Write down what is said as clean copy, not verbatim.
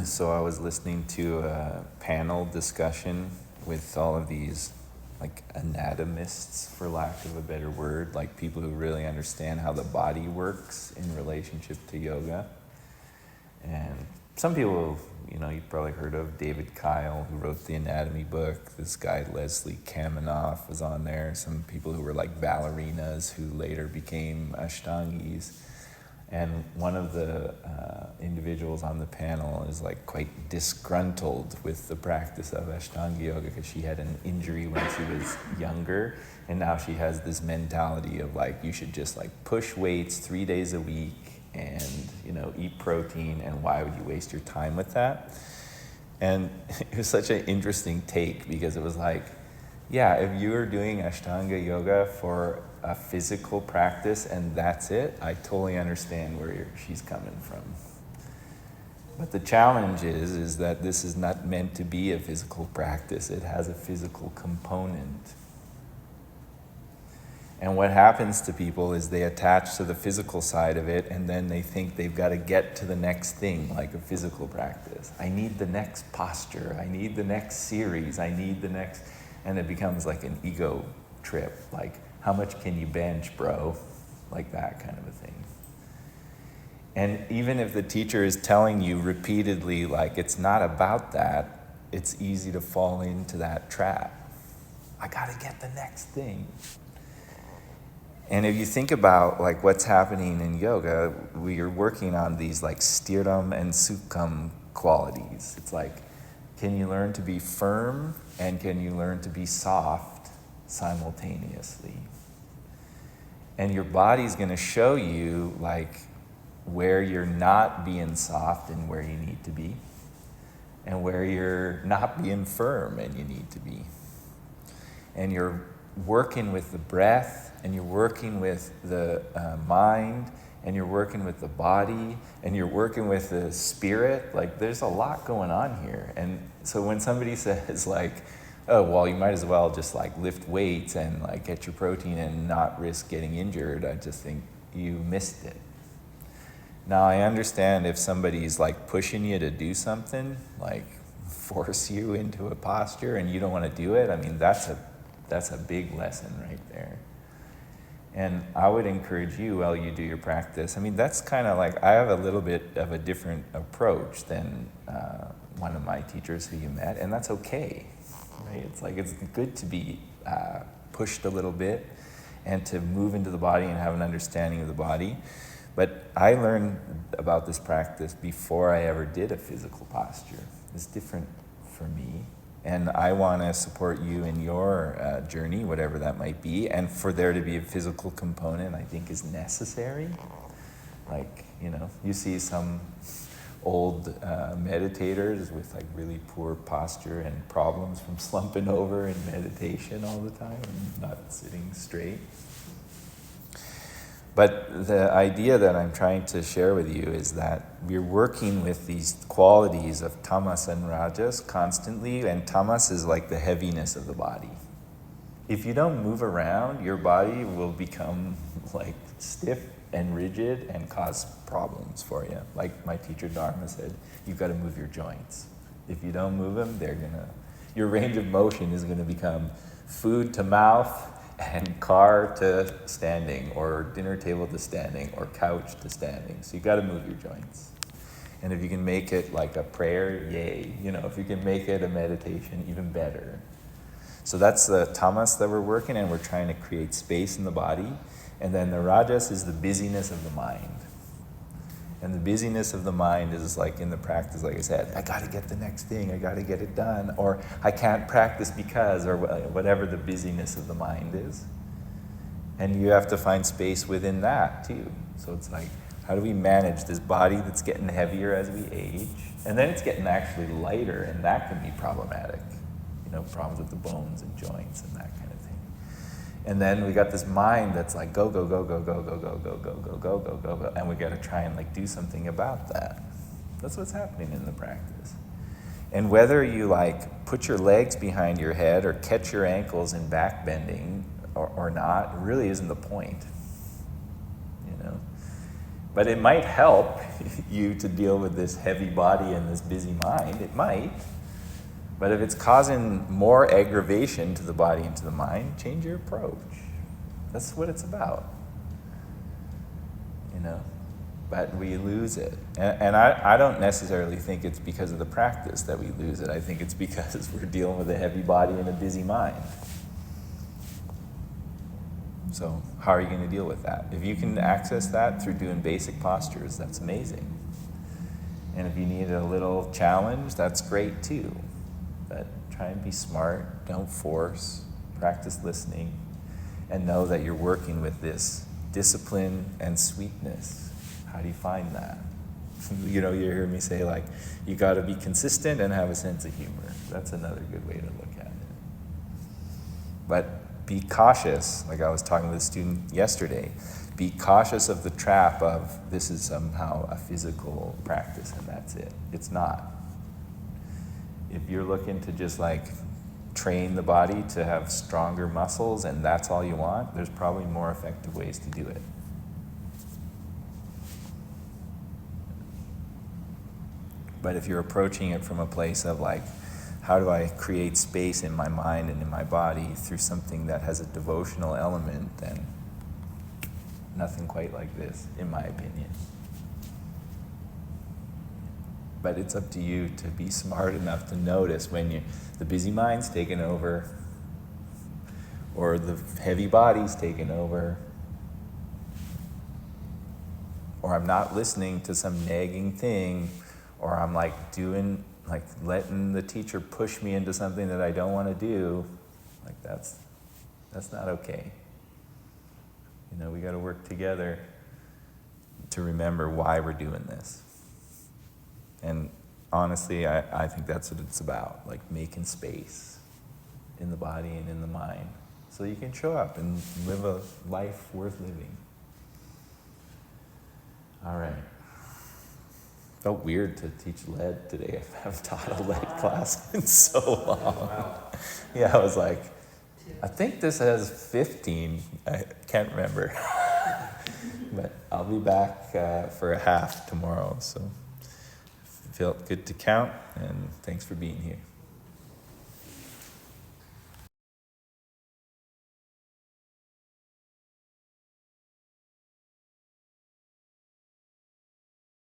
So I was listening to a panel discussion with all of these like anatomists, for lack of a better word, like people who really understand how the body works in relationship to yoga. And some people, you've probably heard of David Kyle, who wrote the anatomy book. This guy, Leslie Kaminoff, was on there. Some people who were like ballerinas who later became Ashtangis. And one of the individuals on the panel is like quite disgruntled with the practice of Ashtanga yoga because she had an injury when she was younger, and now she has this mentality of like you should just like push weights 3 days a week and eat protein, and why would you waste your time with that? And it was such an interesting take because it was like, yeah, if you are doing Ashtanga yoga for a physical practice and that's it, I totally understand where she's coming from. But the challenge is that this is not meant to be a physical practice. It has a physical component. And what happens to people is they attach to the physical side of it, and then they think they've got to get to the next thing, like a physical practice. I need the next posture. I need the next series. I need the next... And it becomes like an ego trip, like, how much can you bench, bro? Like that kind of a thing. And even if the teacher is telling you repeatedly, like, it's not about that, it's easy to fall into that trap. I gotta get the next thing. And if you think about like what's happening in yoga, we are working on these like stiram and sukham qualities. It's like, can you learn to be firm and can you learn to be soft simultaneously? And your body's going to show you like where you're not being soft and where you need to be, and where you're not being firm and you need to be. And you're working with the breath, and you're working with the mind, and you're working with the body, and you're working with the spirit. Like, there's a lot going on here. And so when somebody says like, oh, well, you might as well just like lift weights and like get your protein and not risk getting injured, I just think you missed it. Now, I understand if somebody's like pushing you to do something, like force you into a posture and you don't want to do it, I mean, that's a big lesson right there. And I would encourage you while you do your practice. I mean, that's kind of like, I have a little bit of a different approach than one of my teachers who you met, and that's okay, right? It's like, it's good to be pushed a little bit and to move into the body and have an understanding of the body. But I learned about this practice before I ever did a physical posture. It's different for me. And I want to support you in your journey, whatever that might be. And for there to be a physical component, I think is necessary. Like, you see some old meditators with like really poor posture and problems from slumping over in meditation all the time and not sitting straight. But the idea that I'm trying to share with you is that we're working with these qualities of tamas and rajas constantly, and tamas is like the heaviness of the body. If you don't move around, your body will become like stiff and rigid and cause problems for you. Like my teacher Dharma said, you've got to move your joints. If you don't move them, your range of motion is gonna become food to mouth, and car to standing, or dinner table to standing, or couch to standing. So you got to move your joints. And if you can make it like a prayer, yay. If you can make it a meditation, even better. So that's the tamas that we're working, and we're trying to create space in the body. And then the rajas is the busyness of the mind. And the busyness of the mind is like in the practice, like I said, I got to get the next thing, I got to get it done, or I can't practice because, or whatever the busyness of the mind is. And you have to find space within that too. So it's like, how do we manage this body that's getting heavier as we age? And then it's getting actually lighter, and that can be problematic. Problems with the bones and joints and that kind of thing. And then we got this mind that's like go, go, go, go, go, go, go, go, go, go, go, go, go, go, and we got to try and like do something about that. That's what's happening in the practice. And whether you like put your legs behind your head or catch your ankles in back bending or not, really isn't the point. But it might help you to deal with this heavy body and this busy mind. It might. But if it's causing more aggravation to the body and to the mind, change your approach. That's what it's about. You know? But we lose it. And I don't necessarily think it's because of the practice that we lose it. I think it's because we're dealing with a heavy body and a busy mind. So how are you going to deal with that? If you can access that through doing basic postures, that's amazing. And if you need a little challenge, that's great too. But try and be smart, don't force, practice listening, and know that you're working with this discipline and sweetness. How do you find that? You know, you hear me say, like, you got to be consistent and have a sense of humor. That's another good way to look at it. But be cautious, like I was talking with a student yesterday, be cautious of the trap of this is somehow a physical practice and that's it. It's not. If you're looking to just like train the body to have stronger muscles and that's all you want, there's probably more effective ways to do it. But if you're approaching it from a place of like, how do I create space in my mind and in my body through something that has a devotional element, then nothing quite like this, in my opinion. But it's up to you to be smart enough to notice when the busy mind's taken over, or the heavy body's taken over, or I'm not listening to some nagging thing, or I'm like letting the teacher push me into something that I don't want to do. Like that's not okay. You know, we got to work together to remember why we're doing this. And honestly, I think that's what it's about, like making space in the body and in the mind so you can show up and live a life worth living. All right. Felt weird to teach lead today. I haven't taught a lead class in so long. Yeah, I was like, I think this has 15. I can't remember. But I'll be back for a half tomorrow. So felt good to count, and thanks for being here.